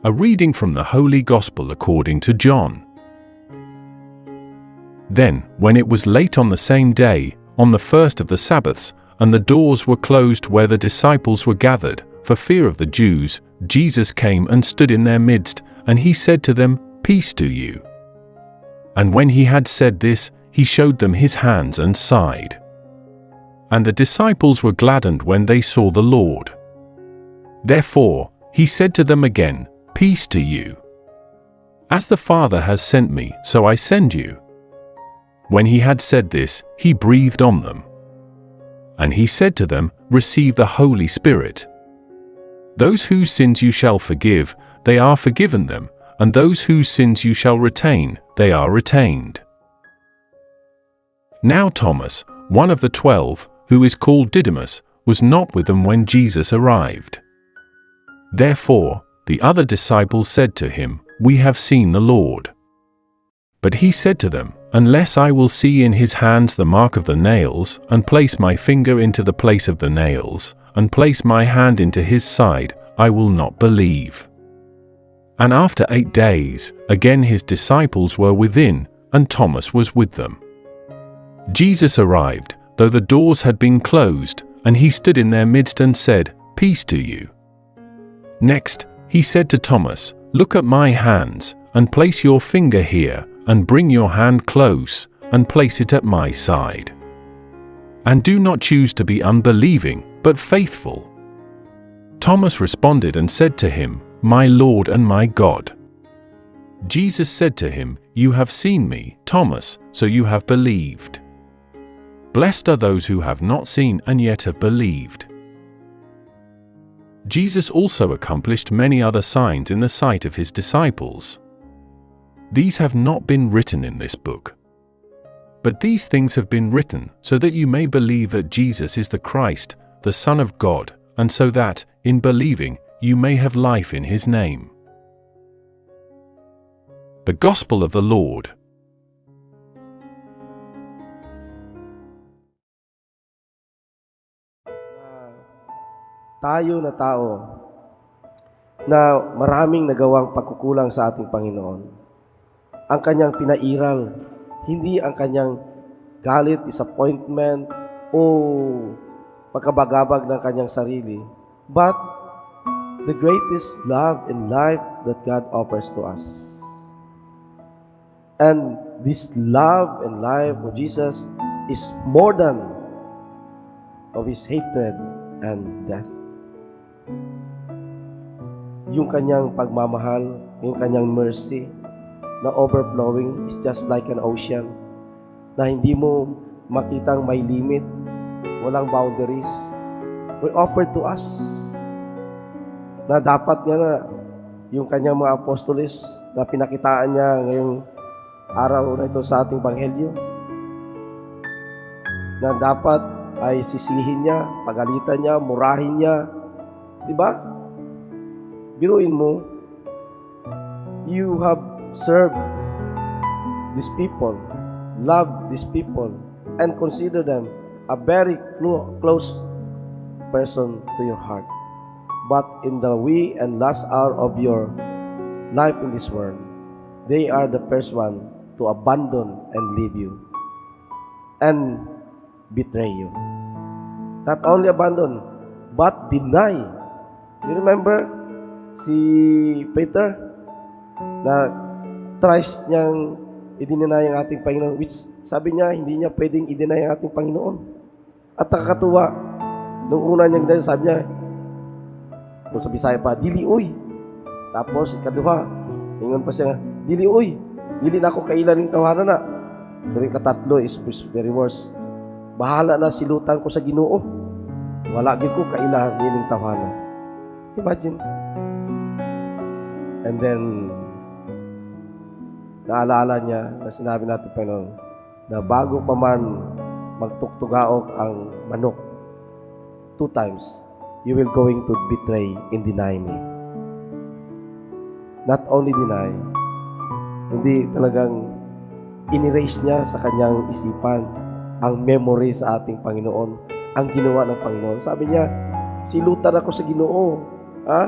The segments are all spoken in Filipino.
A reading from the Holy Gospel according to John. Then, when it was late on the same day, on the first of the Sabbaths, and the doors were closed where the disciples were gathered, for fear of the Jews, Jesus came and stood in their midst, and he said to them, "Peace to you." And when he had said this, he showed them his hands and side. And the disciples were gladdened when they saw the Lord. Therefore, he said to them again, "Peace to you. As the Father has sent me, so I send you." When he had said this, he breathed on them. And he said to them, "Receive the Holy Spirit. Those whose sins you shall forgive, they are forgiven them, and those whose sins you shall retain, they are retained." Now Thomas, one of the 12, who is called Didymus, was not with them when Jesus arrived. Therefore, the other disciples said to him, "We have seen the Lord." But he said to them, "Unless I will see in his hands the mark of the nails, and place my finger into the place of the nails, and place my hand into his side, I will not believe." And after 8 days, again his disciples were within, and Thomas was with them. Jesus arrived, though the doors had been closed, and he stood in their midst and said, "Peace to you." Next, he said to Thomas, "Look at my hands, and place your finger here, and bring your hand close, and place it at my side. And do not choose to be unbelieving, but faithful." Thomas responded and said to him, "My Lord and my God." Jesus said to him, "You have seen me, Thomas, so you have believed. Blessed are those who have not seen and yet have believed." Jesus also accomplished many other signs in the sight of his disciples. These have not been written in this book. But these things have been written so that you may believe that Jesus is the Christ, the Son of God, and so that, in believing, you may have life in his name. The Gospel of the Lord. Tayo na tao na maraming nagawang pagkukulang sa ating Panginoon. Ang kanyang pinairal, hindi ang kanyang galit, disappointment, o pagkabagabag ng kanyang sarili, but the greatest love and life that God offers to us. And this love and life of Jesus is more than of his hatred and death. Yung kanyang pagmamahal, yung kanyang mercy na overflowing is just like an ocean na hindi mo makitang may limit, walang boundaries, were offered to us. Na dapat niya na yung kanyang mga apostoles na pinakitaan niya ngayong araw na ito sa ating Banghelyo, na dapat ay sisihin niya, pagalitan niya, murahin niya. Diba? Biruin mo, you have served these people, loved these people, and consider them a very close person to your heart. But in the wee and last hour of your life in this world, they are the first one to abandon and leave you and betray you. Not only abandon, but deny. You remember si Peter na thrice niyang i-deny ang ating Panginoon, which sabi niya, hindi niya pwedeng i-deny ang ating Panginoon. At nakakatuwa, nung una niyang dahil, sabi niya, kung sa Bisaya pa, "Dili uy." Tapos, ikaduha, ingon pa siya, "Dili uy, dili na ako kailan ng tawanan na." Pero yung katatlo is very worse. "Bahala na, silutan ko sa Ginoo. Wala gyud ko kailan ng tawanan." Imagine. And then, naalala niya na sinabi natin, Panginoon, na bago pa man magtuktugaok ang manok 2 times, you will going to betray and deny me. Not only deny, hindi talagang in-erase niya sa kanyang isipan ang memory sa ating Panginoon, ang ginawa ng Panginoon. Sabi niya, "Silutan ako sa Ginoo. Ha?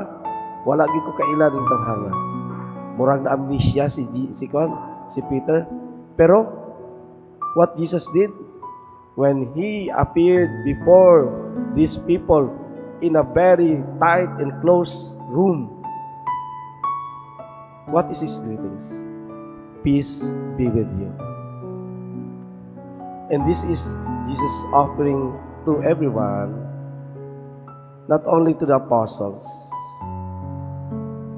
wala gyud ko kailan ng tanghanga. Murag na amnesia si Peter. Pero what Jesus did when he appeared before these people in a very tight and close room, what is his greetings? Peace be with you. And this is Jesus offering to everyone, not only to the apostles,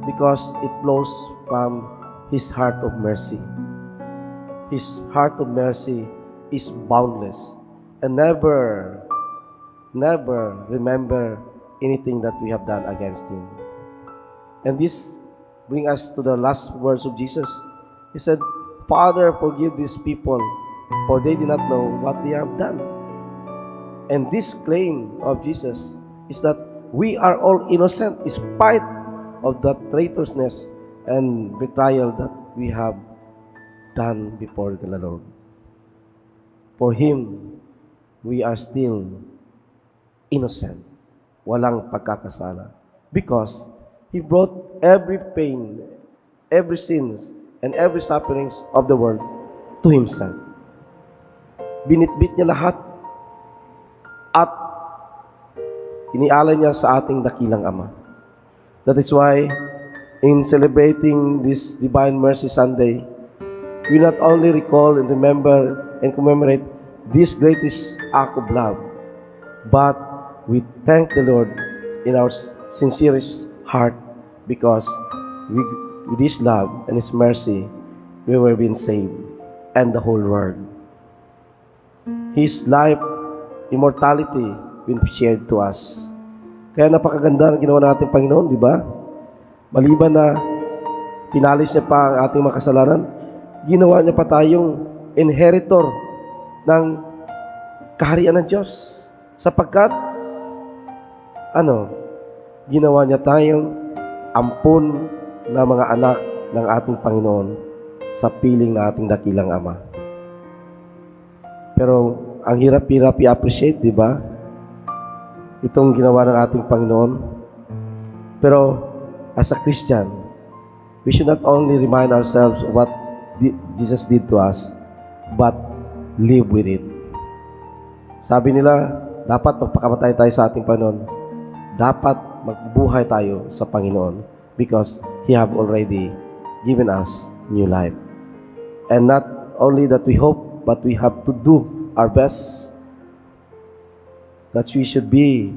because it flows from his heart of mercy. His heart of mercy is boundless and never remember anything that we have done against him. And this brings us to the last words of Jesus. He said, Father, forgive these people, for they do not know what they have done. And this claim of Jesus is that we are all innocent in spite of the traitorousness and betrayal that we have done before the Lord. For Him, we are still innocent, walang pagkakasala, because He brought every pain, every sins, and every sufferings of the world to Himself. Binitbit niya lahat at inialay niya sa ating dakilang Ama. That is why, in celebrating this Divine Mercy Sunday, we not only recall and remember and commemorate this greatest act of love, but we thank the Lord in our sincerest heart, because with His love and His mercy, we were being saved, and the whole world. His life, immortality, been shared to us. Kaya napakaganda ng ginawa natin Panginoon, di ba? Maliban na pinalis niya pa ang ating mga kasalanan, ginawa niya pa tayong inheritor ng kaharian ng Diyos. Sapagkat, ginawa niya tayong ampon na mga anak ng ating Panginoon sa piling na ating dakilang Ama. Pero, ang hirap-hirap i-appreciate, di ba? Itong ginawa ng ating Panginoon. Pero, as a Christian, we should not only remind ourselves of what Jesus did to us, but live with it. Sabi nila, dapat magpakamatay tayo sa ating Panginoon. Dapat magbuhay tayo sa Panginoon, because He have already given us new life. And not only that we hope, but we have to do our best, that we should be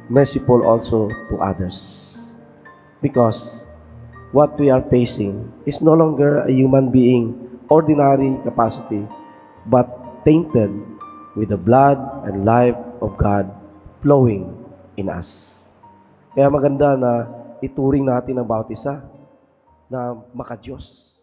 merciful also to others. Because what we are facing is no longer a human being, ordinary capacity, but tainted with the blood and life of God flowing in us. Kaya maganda na ituring natin ang bawat isa na makadiyos.